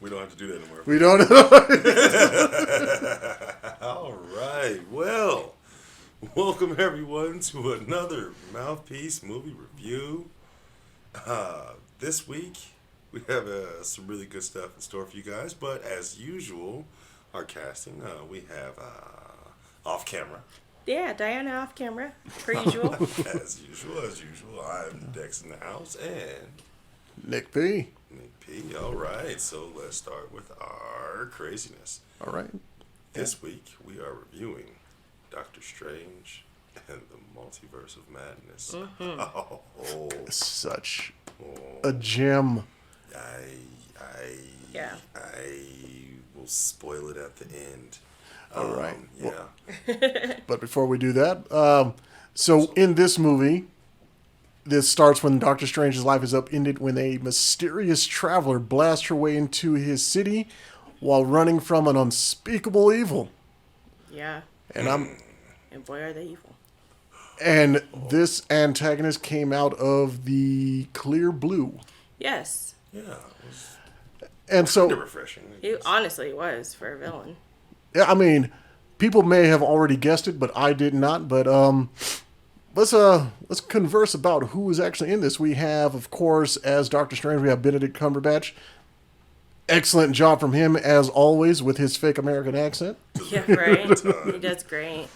We don't have to do that anymore. We don't. All right. Well, welcome everyone to another Mouthpiece movie review. This week we have some really good stuff in store for you guys. But as usual, our casting we have off camera. Yeah, Diana off camera, per usual. As usual, I'm Dex in the house and Nick P. Nick P. All right, so let's start with our craziness. All right. This week we are reviewing Doctor Strange and the Multiverse of Madness. Mm-hmm. Oh, Such a gem. Yeah. I will spoil it at the end. All right. Yeah. But before we do that, so in this movie, this starts when Doctor Strange's life is upended when a mysterious traveler blasts her way into his city while running from an unspeakable evil. Yeah. And boy, are they evil. And this antagonist came out of the clear blue. Yes. Yeah. It was And so, kind of refreshing. He honestly was for a villain. yeah, I mean, people may have already guessed it, but I did not. But let's converse about who is actually in this. We have, of course, as Doctor Strange, we have Benedict Cumberbatch. Excellent job from him, as always, with his fake American accent. Yeah, right? He does great.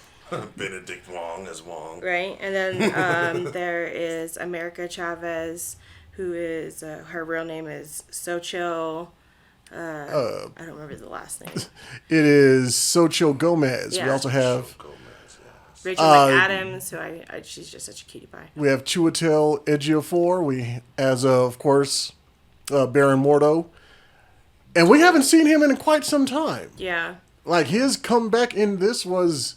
Benedict Wong as Wong. Right? And then there is America Chavez, who is, her real name is Xochitl. I don't remember the last name. It is Xochitl Gomez. Yeah. We also have Rachel McAdams, who she's just such a cutie pie. we have Chiwetel Ejiofor. We, as of course, Baron Mordo, and we haven't seen him in quite some time. Yeah. Like his comeback in this was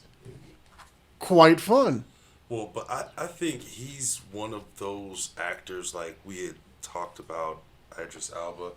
quite fun. Well, but I think he's one of those actors like we had talked about Idris Elba.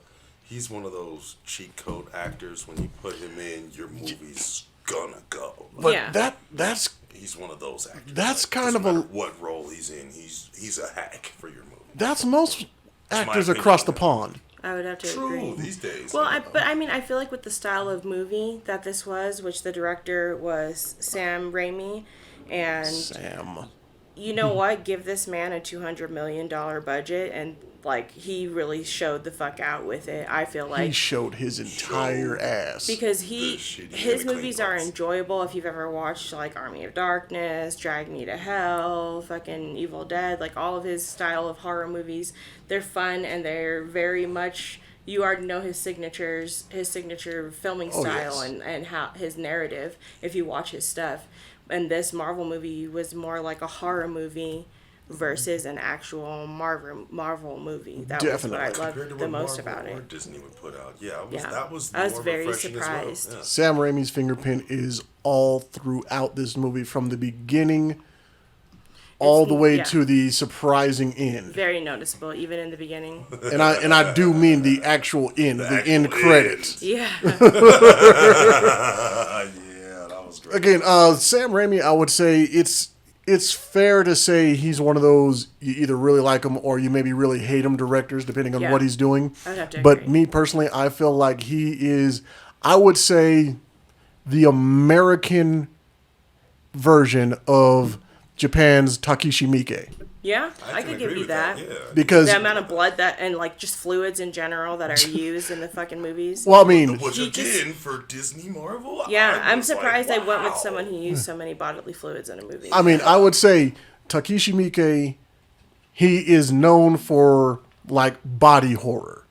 He's one of those cheat code actors. When you put him in, your movie's gonna go. But Yeah. that's He's one of those actors. That's like, kind doesn't of a- matter what role he's in. He's a hack for your movie. that's most actors opinion. across the pond. I would have to True agree. these days. Well, you know. but I mean, I feel like with the style of movie that this was, which the director was Sam Raimi, and Sam. you know what? Give this man a $200 million budget, and like he really showed the fuck out with it. I feel He like showed his entire ass. because shit, he his had a clean movies are box. enjoyable. If you've ever watched like Army of Darkness, Drag Me to Hell, fucking Evil Dead, like all of his style of horror movies, they're fun and they're very much. You already know his signature filming style yes. and how his narrative if you watch his stuff. And this Marvel movie was more like a horror movie versus an actual Marvel movie. That Definitely. was what I Compared to loved the what most Marvel about or it. Disney would put out. Yeah, Yeah. that was I was more very refreshing surprised. As well. Sam Raimi's fingerprint is all throughout this movie, from the beginning all the way yeah. to the surprising end. Very noticeable, even in the beginning. And I do mean the actual end, the end actual credits. Yeah. Yeah, that was great. Again, Sam Raimi, I would say it's fair to say he's one of those you either really like him or you maybe really hate him directors, depending on Yeah. what he's doing. I would have to But agree. me personally, I feel like he is, I would say, the American version of Japan's Takeshi Miike. Yeah, I can could give agree you with that. Yeah. Because, The amount of blood that and like just fluids in general that are used in the fucking movies. well, I mean, Which He again, just- for Disney Marvel, Yeah, I I'm was like, surprised they went with wow. someone who used so many bodily fluids in a movie. I mean, I would say Takeshi Miike, he is known for like body horror.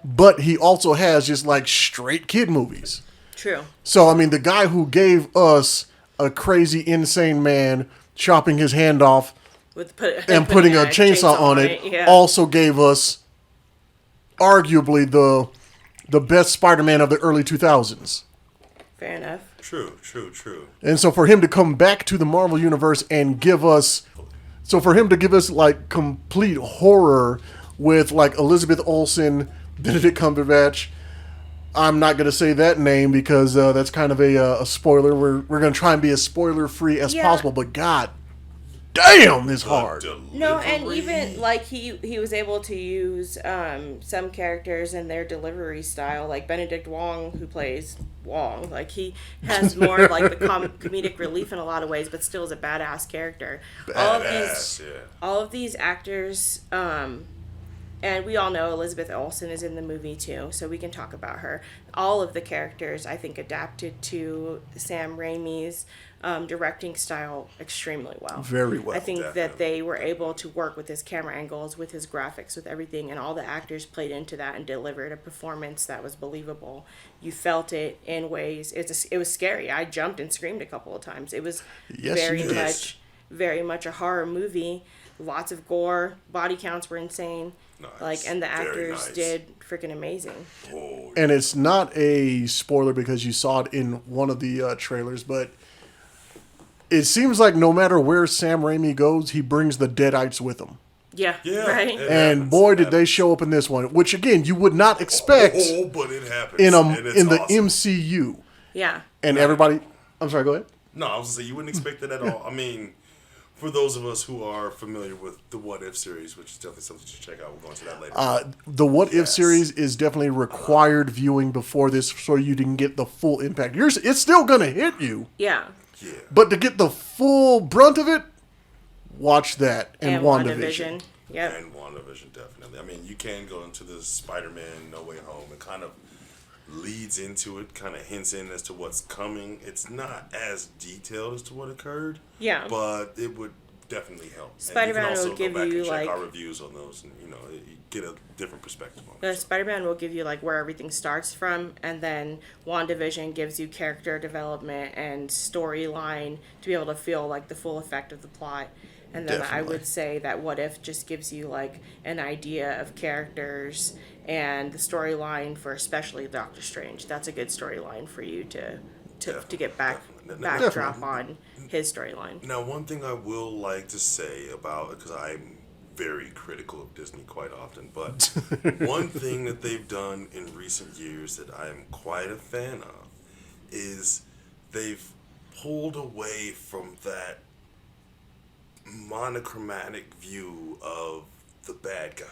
But he also has just like straight kid movies. True. So, I mean, the guy who gave us a crazy, insane man chopping his hand off and putting a chainsaw on it Yeah. also gave us arguably the best Spider-Man of the early 2000s. Fair enough. True. And so for him to come back to the Marvel Universe and give us like complete horror with like Elizabeth Olsen, Benedict Cumberbatch. I'm not going to say that name because that's kind of a spoiler. We're going to try and be as spoiler free as Yeah. possible. But God, damn, it's hard. No, and even like he was able to use some characters and their delivery style, like Benedict Wong, who plays Wong. Like he has more of like the comedic relief in a lot of ways, but still is a badass character. All of these actors, and we all know Elizabeth Olsen is in the movie too, so we can talk about her. All of the characters, I think, adapted to Sam Raimi's directing style extremely well. Very well. I think that they were able to work with his camera angles, with his graphics, with everything, and all the actors played into that and delivered a performance that was believable. You felt it in ways. It was scary. I jumped and screamed a couple of times. It was very much a horror movie. Lots of gore. Body counts were insane. Nice. And the actors did freaking amazing. Oh, and it's not a spoiler because you saw it in one of the trailers, but it seems like no matter where Sam Raimi goes, he brings the Deadites with him. Yeah, right. And boy, did they show up in this one, which again you would not expect. But it happens in the awesome. MCU. Yeah. And everybody, I'm sorry. Go ahead. No, I was gonna say you wouldn't expect it at all. I mean, for those of us who are familiar with the What If series, which is definitely something to check out, we'll go into that later. The What If series is definitely required viewing before this, so you didn't get the full impact. It's still gonna hit you. Yeah. Yeah. But to get the full brunt of it, watch that and WandaVision. Yep. And WandaVision, definitely. I mean, you can go into the Spider-Man No Way Home. It kind of leads into it, kind of hints in as to what's coming. It's not as detailed as to what occurred. Yeah. But it would definitely help. Spider-Man and you can also will give go back you and check like our reviews on those, and you get a different perspective on the it. Spider-Man will give you like where everything starts from, and then WandaVision gives you character development and storyline to be able to feel like the full effect of the plot. And then I would say that What If just gives you like an idea of characters and the storyline for especially Doctor Strange. That's a good storyline for you to get backdrop on his storyline. Now, one thing I will like to say about it, because I'm very critical of Disney quite often, but one thing that they've done in recent years that I am quite a fan of is they've pulled away from that monochromatic view of the bad guy.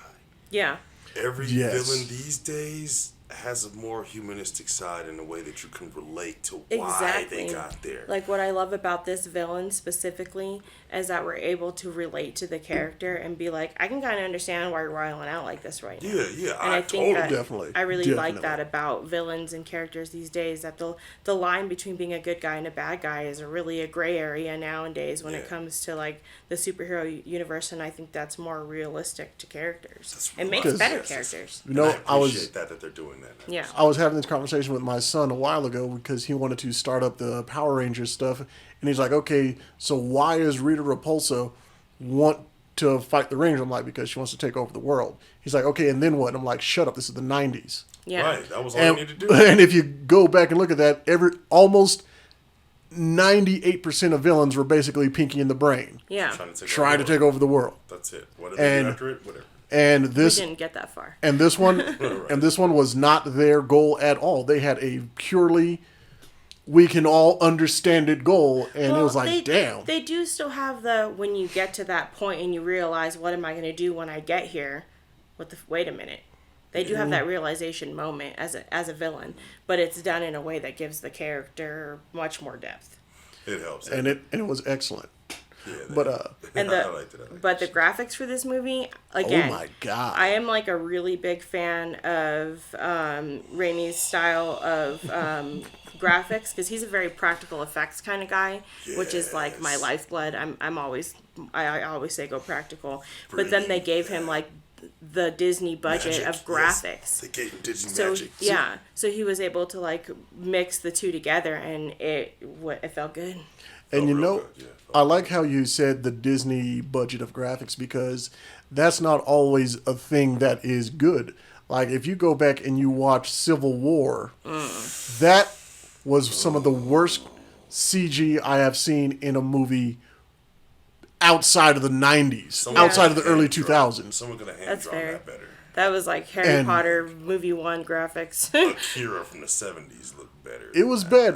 Yeah. Every villain these days has a more humanistic side in a way that you can relate to why they got there. Like what I love about this villain specifically is that we're able to relate to the character and be like, I can kind of understand why you're riling out like this right now. Yeah, And I think that definitely. I really like that about villains and characters these days, that the line between being a good guy and a bad guy is really a gray area nowadays when it comes to like the superhero universe, and I think that's more realistic to characters. It makes better characters. You know, I appreciate that they're doing that now. Yeah. I was having this conversation with my son a while ago because he wanted to start up the Power Rangers stuff, and he's like, okay, so why does Rita Repulsa want to fight the Rangers? I'm like, because she wants to take over the world. He's like, okay, and then what? And I'm like, shut up, this is the 90s. Yeah. Right, that was all you needed to do. And if you go back and look at that, almost 98% of villains were basically Pinky in the Brain. Yeah. Trying to take over the world. That's it. What did they do after it? Whatever. And this we didn't get that far. And this one and this one was not their goal at all. They had a purely we can all understand it goal, and it was like, damn. They do still have when you get to that point and you realize, what am I going to do when I get here? Wait a minute. They do have that realization moment as a villain, but it's done in a way that gives the character much more depth. It helps. And it was excellent. Yeah, but I liked it. But the graphics for this movie, again, oh my god, I am like a really big fan of Raimi's style of graphics, because he's a very practical effects kind of guy, which is like my lifeblood. I always say go practical. But then they gave him like the Disney budget of graphics. Yes. They gave him Disney magic. Yeah, so he was able to like mix the two together, and it felt good. And you know, I like how you said the Disney budget of graphics, because that's not always a thing that is good. Like, if you go back and you watch Civil War, that was some of the worst CG I have seen in a movie outside of the 90s, outside of the early 2000s. Someone could have hand-drawn that better. That was like Harry Potter movie 1 graphics. Akira from the 70s looked better. It was bad.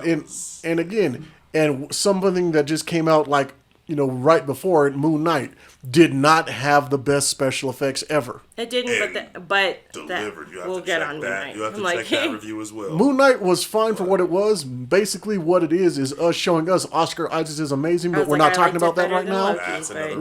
And again... And something that just came out like right before it, Moon Knight, did not have the best special effects ever. It didn't, but delivered. You have we'll to get check on Moon that. Knight. You have to I'm check that review as well. Moon Knight was fine for what it was. Basically, what it is us showing us Oscar Isaac is amazing, but we're not talking about that right now.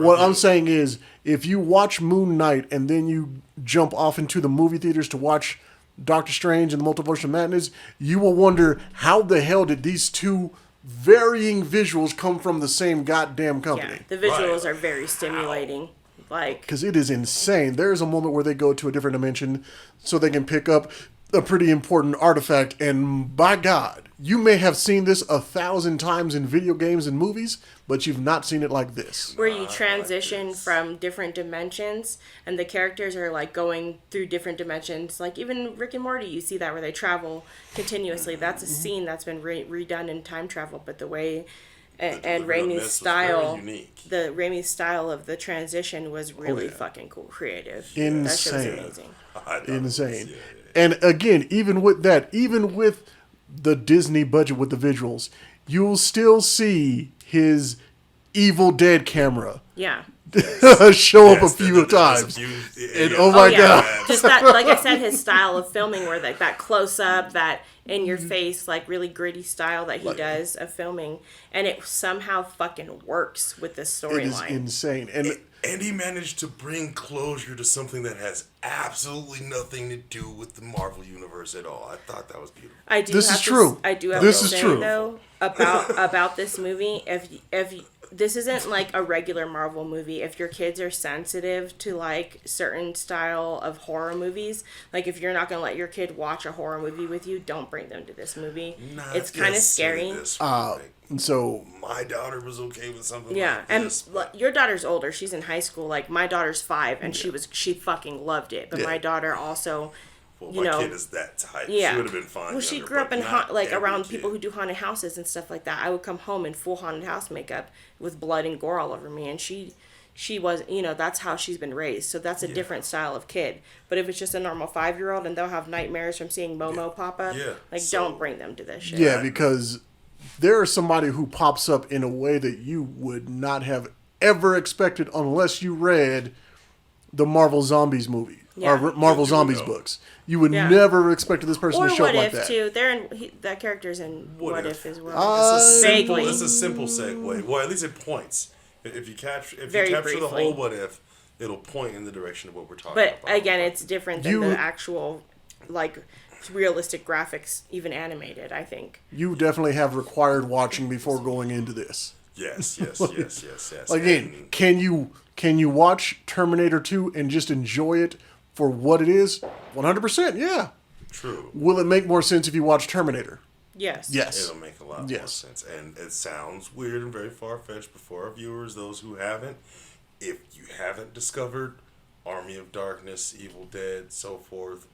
What I'm saying is, if you watch Moon Knight and then you jump off into the movie theaters to watch Doctor Strange and the Multiverse of Madness, you will wonder how the hell did these two varying visuals come from the same goddamn company. Yeah, the visuals are very stimulating. Because it is insane. There's a moment where they go to a different dimension so they can pick up a pretty important artifact, and by God, you may have seen this 1,000 times in video games and movies, but you've not seen it like this. Where you transition from different dimensions, and the characters are like going through different dimensions. Like even Rick and Morty, you see that where they travel continuously. That's a scene that's been redone in time travel, but the way and Raimi's style, the Raimi's style of the transition was really fucking cool, creative. Insane. That shit was amazing. Insane. And again, even with that, even with the Disney budget with the visuals, you'll still see his Evil Dead camera. Yeah. show up a few times. And oh my God. Just that, like I said, his style of filming where that close up, that in your face, like really gritty style that he does of filming. And it somehow fucking works with this storyline. It is insane. And he managed to bring closure to something that has absolutely nothing to do with the Marvel Universe at all. I thought that was beautiful. I do have to say, though, about this movie, if this isn't like a regular Marvel movie. If your kids are sensitive to like certain style of horror movies, like if you're not gonna let your kid watch a horror movie with you, don't bring them to this movie. It's kind of scary. So my daughter was okay with something. Yeah, like this, and your daughter's older. She's in high school. Like my daughter's 5, and she fucking loved it. But my daughter also. Well, my kid is that type. Yeah. She would have been fine. Well, she grew up in around people who do haunted houses and stuff like that. I would come home in full haunted house makeup with blood and gore all over me, and she was, that's how she's been raised. So that's a different style of kid. But if it's just a normal 5-year-old and they'll have nightmares from seeing Momo pop up, don't bring them to this shit. Yeah, because there is somebody who pops up in a way that you would not have ever expected unless you read the Marvel Zombies movie. Or Marvel Zombies books. You would never expect this person to show up like that. Or What If, too. That character's in What If as well. Vaguely. It's a simple segue. Well, at least it points. If you capture the whole What If, it'll point in the direction of what we're talking about. But again, it's different than the actual, like, realistic graphics, even animated, I think. You definitely have required watching before going into this. Yes. Again, can you watch Terminator 2 and just enjoy it for what it is? 100%, yeah. True. Will it make more sense if you watch Terminator? Yes. It'll make a lot more sense. And it sounds weird and very far-fetched, but for our viewers, those who haven't, if you haven't discovered Army of Darkness, Evil Dead, so forth,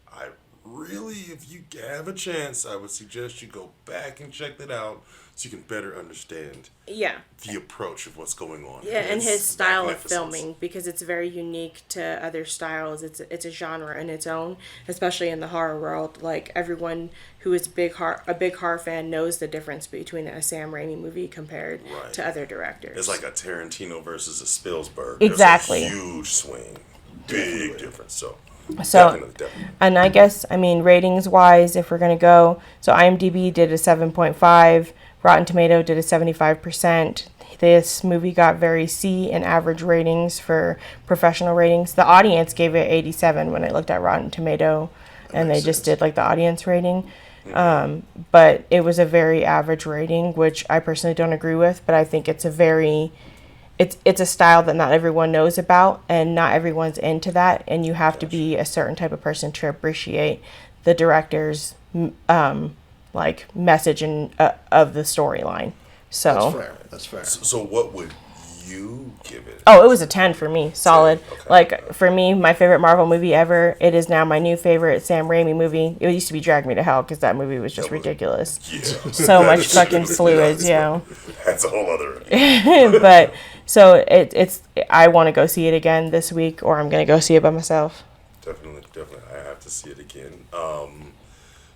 if you have a chance, I would suggest you go back and check that out so you can better understand the approach of what's going on. Yeah, and his style of filming, because it's very unique to other styles. It's a genre in its own, especially in the horror world. Like, everyone who is a big horror fan knows the difference between a Sam Raimi movie compared to other directors. It's like a Tarantino versus a Spielberg. Exactly. There's a huge swing. Big difference. So definitely. And I guess, ratings wise, if we're going to go, so IMDb did a 7.5, Rotten Tomato did a 75%. This movie got very C in average ratings for professional ratings. The audience gave it 87 when I looked at Rotten Tomato, and they just did like the audience rating. But it was a very average rating, which I personally don't agree with, but I think it's it's a style that not everyone knows about, and not everyone's into that, and you have to be a certain type of person to appreciate the director's message and of the storyline. So that's fair. So what would you give it? Oh, it was a 10 for me. Solid. Okay. For me, my favorite Marvel movie ever. It is now my new favorite Sam Raimi movie. It used to be Drag Me to Hell because that movie was just ridiculous. Yeah. So much fucking fluids, That's a whole other. But so it's. I want to go see it again this week, or I'm gonna go see it by myself. Definitely. I have to see it again.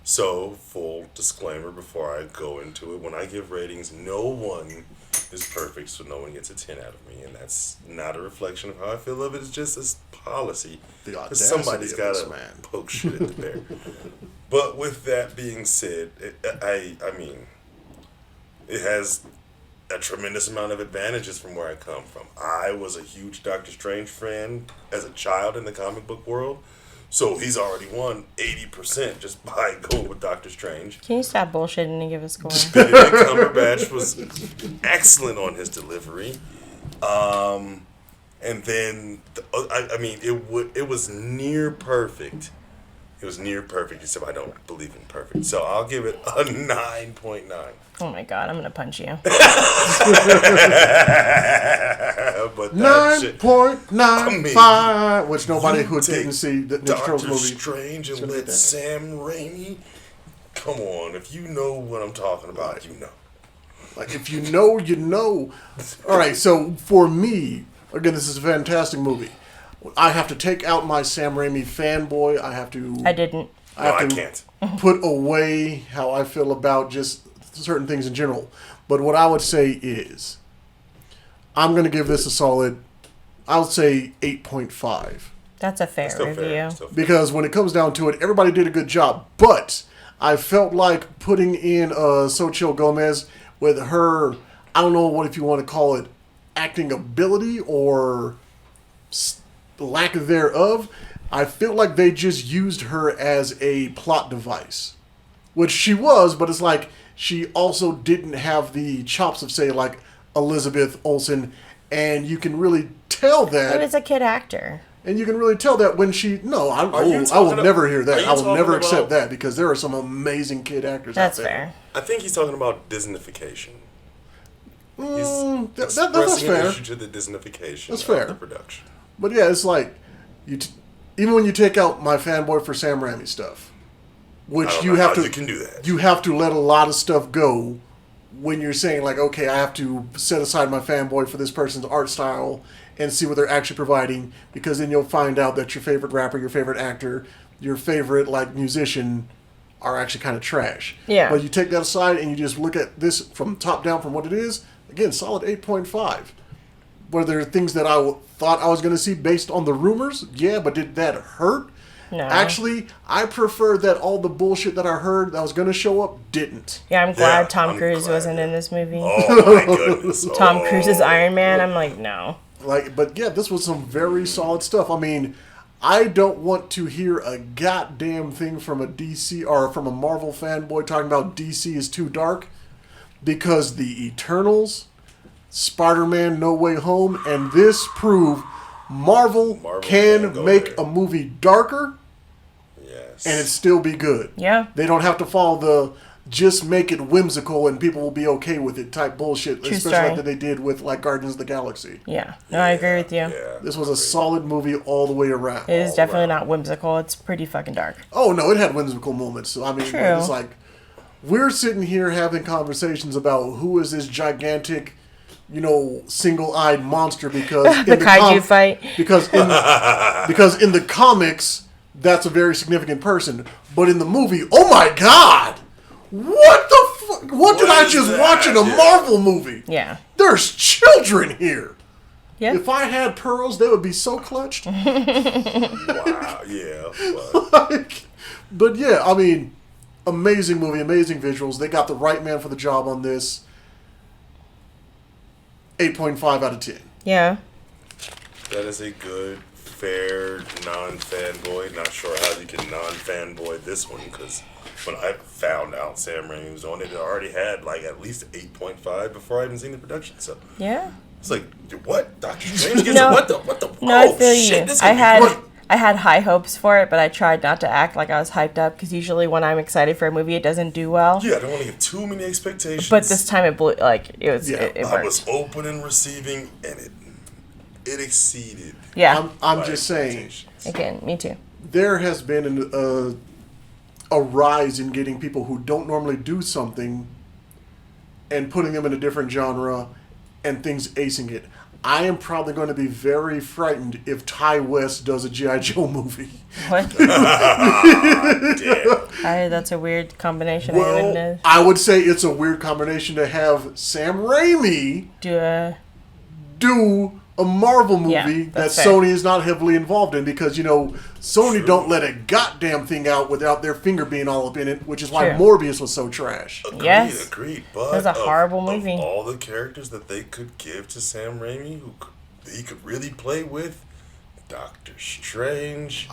So, full disclaimer before I go into it, when I give ratings, no one is perfect, so no one gets a 10 out of me, and that's not a reflection of how I feel of it. It's just a policy. The Because audacity somebody's of got this to man. poke shit at the bear. But with that being said, I mean, it has a tremendous amount of advantages from where I come from. I was a huge Doctor Strange fan as a child in the comic book world. So he's already won 80% just by going with Doctor Strange. Can you stop bullshitting and give a score? Benedict Cumberbatch was excellent on his delivery. And then, I mean, it was near perfect. It was near perfect, except I don't believe in perfect. So I'll give it a 9.9. Oh my god, I'm gonna punch you. But that shit, 9.95, which nobody who take didn't see the Ninja Turtles Doctor movie. Strange and let Sam Raimi. Come on, if you know what I'm talking about, you know. Like, if you know, you know. All right, so for me, again, this is a fantastic movie. I have to take out my Sam Raimi fanboy. I have to. I didn't. I can't. Put away how I feel about just certain things in general. But what I would say is, I'm going to give this a solid, I would say 8.5. That's a fair Still review. fair. Still fair. Because when it comes down to it, everybody did a good job. But I felt like putting in Xochitl Gomez with her, I don't know what if you want to call it, acting ability or lack thereof. I feel like they just used her as a plot device. Which she was, but it's like she also didn't have the chops of, say, like Elizabeth Olsen. And you can really tell that. It was a kid actor. And you can really tell that when she... No, I will never hear that. I will never accept that because there are some amazing kid actors That's out there. fair. I think he's talking about Disneyfication. That's Expressing fair. an issue to the Disneyfication That's of fair. the production. But yeah, it's like... even when you take out my fanboy for Sam Raimi stuff, which I don't you know have how to... you can do that. You have to let a lot of stuff go when you're saying, like, okay, I have to set aside my fanboy for this person's art style and see what they're actually providing, because then you'll find out that your favorite rapper, your favorite actor, your favorite, like, musician are actually kind of trash. Yeah. But you take that aside and you just look at this from top down from what it is, again, solid 8.5. Were there things that I thought I was going to see based on the rumors? Yeah, but did that hurt? No. Actually, I prefer that all the bullshit that I heard that was going to show up didn't. Yeah, I'm glad Yeah, Tom I'm Cruise glad, wasn't in this movie. Oh my goodness. Tom Cruise's Iron Man, I'm like, no. Like, but yeah, this was some very solid stuff. I mean, I don't want to hear a goddamn thing from a DC or from a Marvel fanboy talking about DC is too dark, because the Eternals, Spider-Man No Way Home, and this prove Marvel can can go make there. a movie darker Yes. and it still be good. Yeah. They don't have to follow the just make it whimsical and people will be okay with it type bullshit, True especially story. like that they did with like Guardians of the Galaxy. Yeah. No, I agree with you. Yeah. This was a solid movie all the way around. It is All definitely around. not whimsical. It's pretty fucking dark. Oh no, it had whimsical moments. So I mean, True. it's like we're sitting here having conversations about who is this gigantic, single-eyed monster because The kaiju fight. because in the comics that's a very significant person, but in the movie, oh my god, what the fuck? What did I is just that? watch in a Yeah. Marvel movie? Yeah. There's children here. Yeah. If I had pearls, they would be so clutched. Wow. Yeah. But But yeah, I mean, amazing movie, amazing visuals. They got the right man for the job on this. 8.5 out of 10. Yeah. that is a good, fair, non-fanboy. Not sure how you can non-fanboy this one, because when I found out Sam Raimi was on it, it already had like at least 8.5 before I even seen the production. So Yeah. it's like, what? Doctor Strange gets No. a what the? No, Oh I feel shit! you. This I gonna be great. had high hopes for it, but I tried not to act like I was hyped up, because usually when I'm excited for a movie, it doesn't do well. Yeah, I don't want to give too many expectations. But this time it blew. Like it was. Yeah, It I worked. was open and receiving, and it exceeded. Yeah. I'm my just saying, expectations. Again, me too. there has been a rise in getting people who don't normally do something and putting them in a different genre and things acing it. I am probably going to be very frightened if Ty West does a G.I. Joe movie. What? Damn. That's a weird combination. Well, I would say it's a weird combination to have Sam Raimi do a Marvel movie that Sony is not heavily involved in because, Sony don't let a goddamn thing out without their finger being all up in it, which is why Morbius was so trash. Agreed. But it was a horrible movie. Of all the characters that they could give to Sam Raimi, he could really play with, Doctor Strange,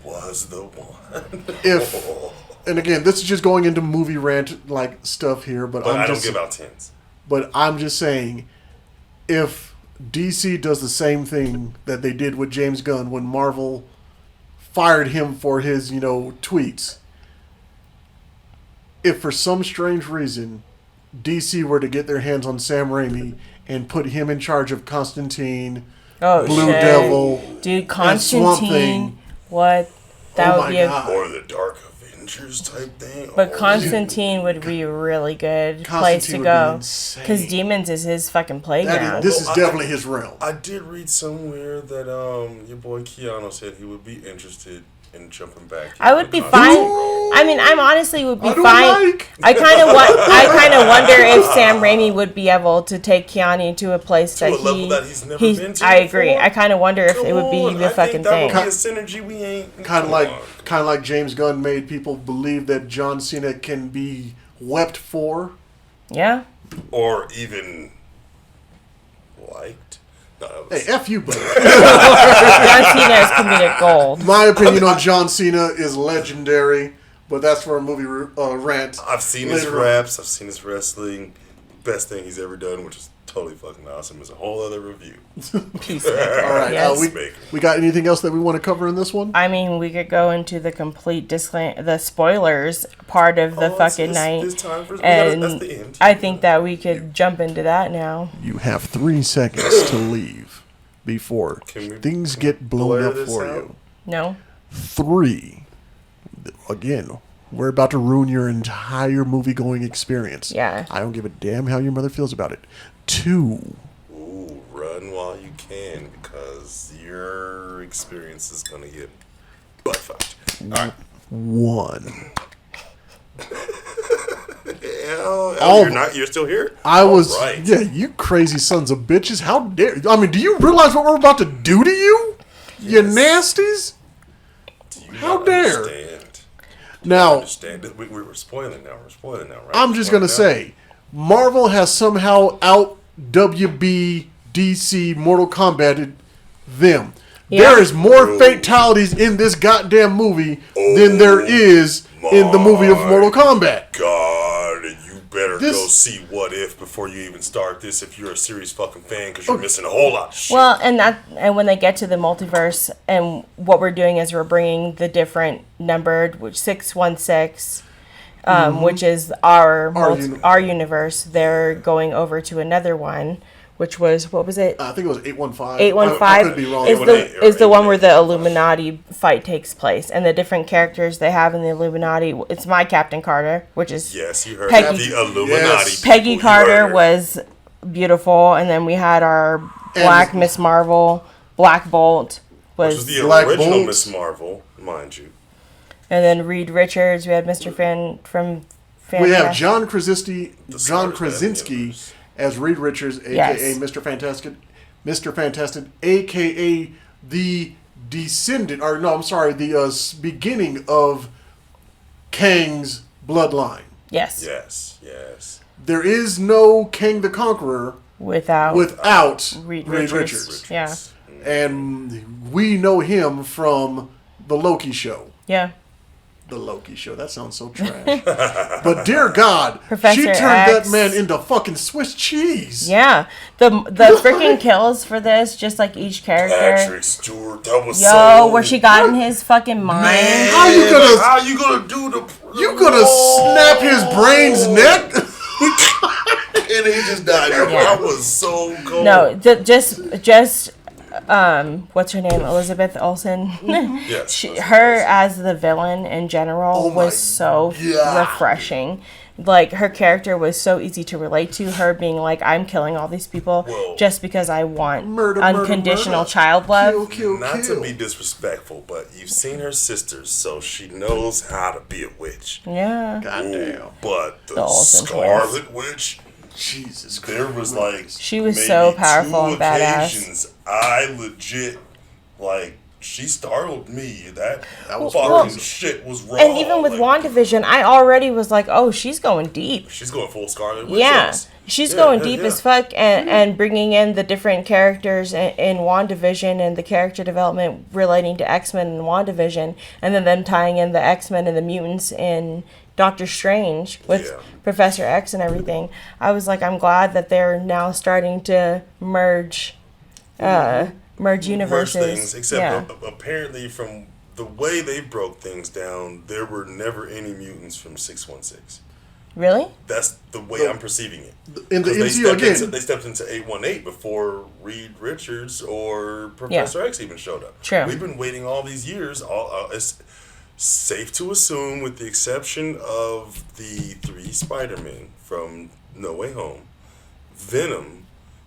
was the one. And again, this is just going into movie rant like stuff here, but I don't give out 10s. But I'm just saying, if DC does the same thing that they did with James Gunn when Marvel fired him for his, tweets, if for some strange reason DC were to get their hands on Sam Raimi and put him in charge of Constantine, Blue Devil, dude, Constantine, what? That would be or the Dark Avengers type thing. But Constantine would be a really good place to go because Demons is his fucking playground. This is definitely his realm. I did read somewhere that your boy Keanu said he would be interested in jumping back. I would be fine. I'm honestly would be fine. I kind of wonder if Sam Raimi would be able to take Keanu to a place that he's never been to. I agree. Before. I kind of wonder if it would be the fucking thing. Would be a synergy we ain't. Kind of like James Gunn made people believe that John Cena can be wept for. Yeah. Or even liked. Hey, F you, buddy. John Cena is comedic gold. My opinion on John Cena is legendary, but that's for a movie rant. I've seen his raps. I've seen his wrestling. Best thing he's ever done, which is totally fucking awesome, is a whole other review. Peacemaker. All right. Yes. We got anything else that we want to cover in this one? We could go into the complete the spoilers part of the fucking night. That's the end. I think that we could jump into that now. You have 3 seconds to leave before things get blown up for you. No. 3. Again, we're about to ruin your entire movie-going experience. Yeah. I don't give a damn how your mother feels about it. 2. Ooh, run while you can because your experience is going to get butt-fucked. All right. 1. You're still here? I was. Right. Yeah, you crazy sons of bitches. How dare. Do you realize what we're about to do to you? Yes. You nasties? How dare. Understand? Now. We're spoiling now. Right? I'm just going to say, Marvel has somehow out WB DC Mortal Kombated them. Yeah. There is more fatalities in this goddamn movie than there is in the movie of Mortal Kombat. God, you better go see What If before you even start this if you're a serious fucking fan because you're missing a whole lot of shit. Well, and when they get to the multiverse, and what we're doing is we're bringing the different numbered, which 616, which is our universe. They're going over to another one. Which was, what was it? I think it was 815. 815 I could be wrong. is the one where the Illuminati fight takes place. And the different characters they have in the Illuminati. It's my Captain Carter, which is... Yes, you heard the Illuminati. Yes. Peggy Carter was beautiful. And then we had our Black Miss Marvel. Black Bolt which was the original Miss Marvel, mind you. And then Reed Richards. We had Mr. We have John Krasinski as Reed Richards, a.k.a. Mr. Fantastic, a.k.a. the descendant, the beginning of Kang's bloodline. Yes. There is no Kang the Conqueror without Reed Richards. Yeah. And we know him from the Loki show. Yeah. The Loki show. That sounds so trash. But dear God, Professor she turned that man into fucking Swiss cheese. Yeah. The freaking kills for this, just like each character. Patrick Stewart, that was where she got in his fucking mind. Man, how you gonna do the... You gonna snap his brain's neck? And he just died. Yeah. That was so cool. No, just what's her name? Elizabeth Olsen. Yes. Her as the villain in general was so refreshing. Like, her character was so easy to relate to. Her being like, I'm killing all these people just because I want unconditional child love. Not to be disrespectful, but you've seen her sisters, so she knows how to be a witch. Yeah. Goddamn. But the Olsen Scarlet Witch, Jesus Christ. there was like She was maybe so powerful 2 and badass. occasions I legit like. She startled me. That was fucking crazy. shit was wrong. And even with like, WandaVision, I already was like, oh, she's going deep. she's going full Scarlet Witch. Yeah. yes. She's Yeah, going yeah, deep yeah. as fuck, and bringing in the different characters in WandaVision and the character development relating to X-Men and WandaVision, and then them tying in the X-Men and the mutants in Doctor Strange with Professor X and everything. I was like, I'm glad that they're now starting to merge universes. Worst things, except apparently from the way they broke things down, there were never any mutants from 616. Really? That's the way I'm perceiving it. In the 'Cause MCU again. they stepped into 818 before Reed Richards or Professor X even showed up. True. We've been waiting all these years. It's safe to assume, with the exception of the 3 Spider-Men from No Way Home, Venom,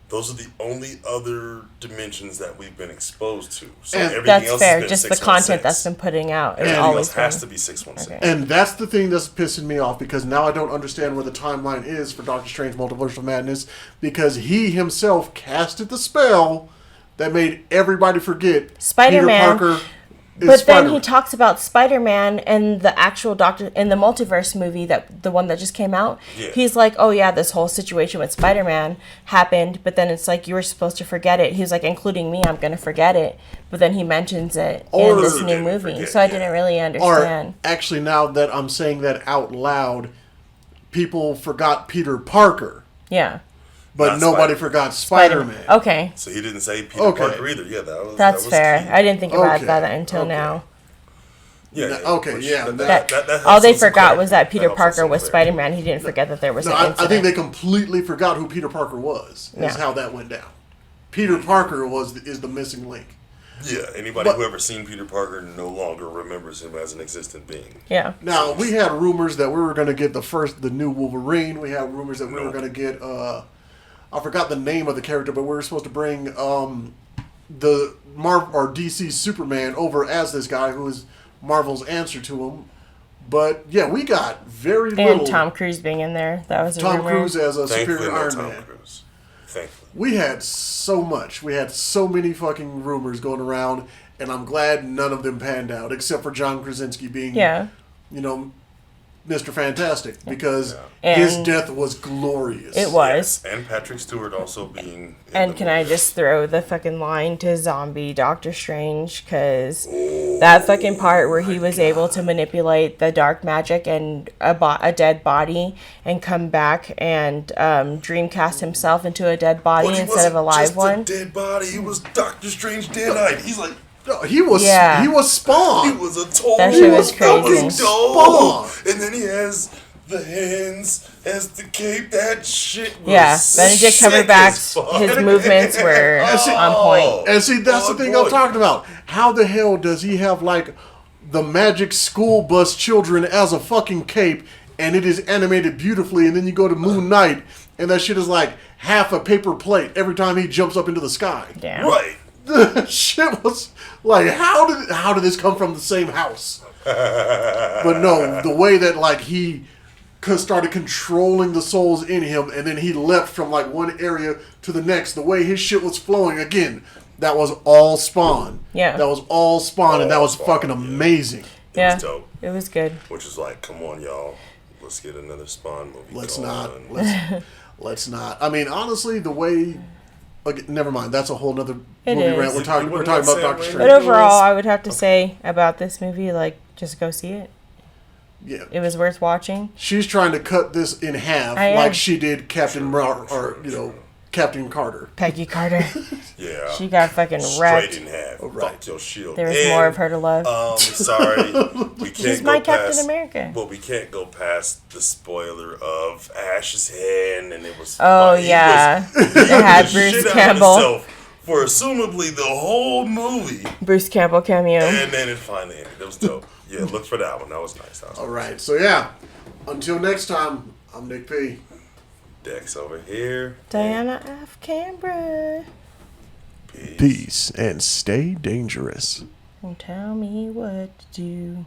those are the only other dimensions that we've been exposed to. So And everything That's else fair. has been Just the 616. content that's been putting out is Everything always else has been. to be 616. Okay. And that's the thing that's pissing me off, because now I don't understand where the timeline is for Doctor Strange Multiverse of Madness, because he himself casted the spell that made everybody forget Spider-Man. Peter Parker is But then Spider-Man. he talks about Spider-Man and the actual Doctor in the Multiverse movie, that the one that just came out. Yeah. He's like, oh yeah, this whole situation with Spider-Man happened, but then it's like, you were supposed to forget it. He's like, including me, I'm gonna forget it. But then he mentions it Or in this he new didn't movie, forget, so I yeah. didn't really Or understand. actually, now that I'm saying that out loud, people forgot Peter Parker, Yeah. but Not nobody Spider-Man. forgot Spider-Man. Okay, So he didn't say Peter Okay. Parker either. Yeah, that was that's that was fair. key. I didn't think about Okay. that until Okay. now. Yeah. Okay, which- yeah, That, helps all they with some forgot clarity. was that Peter helps with Parker some was clarity. Spider-Man. He didn't forget that there was No, an I incident. think they completely forgot who Peter Parker was. Is Yeah. how that went down. Peter Parker is the missing link. Yeah, anybody But- who ever seen Peter Parker no longer remembers him as an existent being. Yeah. Now we had rumors that we were going to get the new Wolverine. We had rumors that we were Nope. going to get I forgot the name of the character, but we were supposed to bring the Marvel or DC Superman over as this guy who is Marvel's answer to him. But yeah, we got very little. And Tom Cruise being in there. That was a Tom rumor. Cruise as a Thankfully, superior no Iron Tom Man. Cruise. Thankfully. We had so much. We had so many fucking rumors going around, and I'm glad none of them panned out, except for John Krasinski being, Yeah. you know, Mr. Fantastic, because Yeah. his And death was glorious. It was. Yes, and Patrick Stewart also being. in And the can I movie. just throw the fucking line to zombie Doctor Strange? Because that fucking part where he was able to manipulate the dark magic and a dead body and come back and dreamcast himself into a dead body But he instead of a wasn't live just one. A dead body. He was Doctor Strange Deadite. He's like. No, he was Yeah. he was Spawn. He was a total That shit was fucking crazy. doll. Spawn. And then he has the hands, has the cape. That shit was Yeah, Benedict sick as Cumberbatch's fuck. his movements were on point. And see, that's the thing I'm talking about. How the hell does he have like the magic school bus children as a fucking cape, and it is animated beautifully, and then you go to Moon Knight, and that shit is like half a paper plate every time he jumps up into the sky. Damn. Right. The shit was like, how did this come from the same house? But no, the way that like he started controlling the souls in him, and then he leapt from like one area to the next. The way his shit was flowing again, that was all Spawn. Yeah. that was all Spawn, and that All was Spawn, fucking yeah. amazing. Yeah, was dope. it was good. Which is like, come on, y'all. Let's get another Spawn movie. Let's going. not. Let's not. I mean, honestly, the way. Okay, never mind. That's a whole nother It movie is. rant. We're talking about Doctor Sam Strange. But overall, I would have to say about this movie, like, just go see it. Yeah. It was worth watching. She's trying to cut this in half, I am. like she did Captain Captain Carter. Peggy Carter. Yeah. She got fucking Straight wrecked. in half. Right. Fuck your shield. There was And, more of her to love. Sorry. We can't She's go my past, Captain America. But we can't go past the spoiler of Ash's hand, and it was. Oh, he yeah. was- It had the shit Bruce out of Campbell. himself for assumably the whole movie. Bruce Campbell cameo. And then it finally ended. That was dope. Yeah, look for that one. That was nice. That was All right. So yeah. Until next time, I'm Nick P. Dex over here. Diana F. Canberra. Peace. Peace and stay dangerous. Don't tell me what to do.